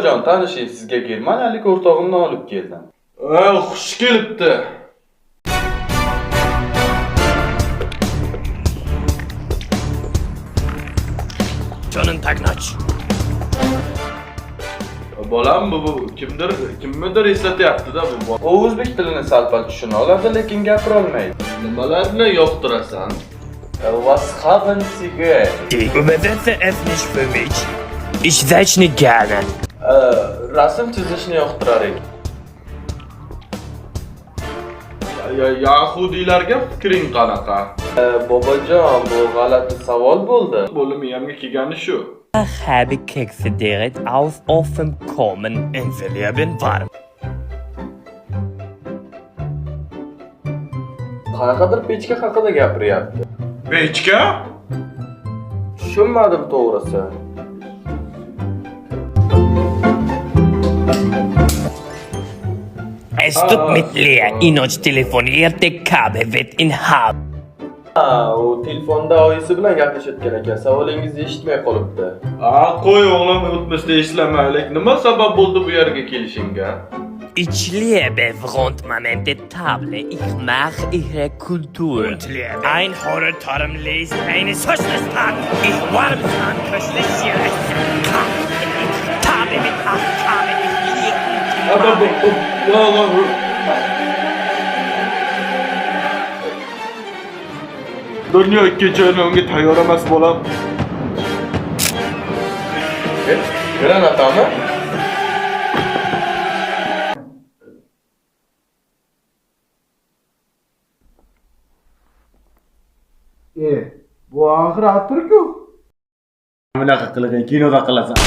Jon, tanishing, sizga germaniyalik o'rtog'imni olib keldim. Xush kelibdi. Canın Taknaç. Bolam bu kimnidir eslatyapti-da bu. U o'zbek tilini sal-pal tushuna oladi, lekin gapira olmaydi. Nimalarni yoqtirasan? Was haben Sie gehört? Die übersetze es nicht für mich. Ich zeichne gerne. Rasm chizishni yoqtirar ekan. Yahudiylarga fikring qanaqa? Bobojon, bu g'alati savol bo'ldi. Bo'lim miyamga kelgani shu. Ich habe Kekse direkt aus Ofen kommen und sie leben warm. Qanaqadir pechka haqida gapiryapti. Pechka? Tushunmadim to'g'risi. Es tut mit leer. Inoch telefonierte Kabel wird in Hab. U telefonda oyisi bilan gaplashayotgan ekan. Savolingizni eshitmay qolibdi. Qo'y o'g'lim, o'tmishda eshlamaylik. Nima sabab bo'ldi bu yerga kelishingga? Ich liebe Rundmomente Table. Ich mag ihre Kultur. Und liebe ein Horror-Torm lesen eine Soschnestat. Ich warm an köstliche Table mit Aufgabe. Dunyo ikkinchi o'yinga tayyor emas bolam. Granatami? Bu og'ir atirku. Bunaqa qilgan kinoda qilasan.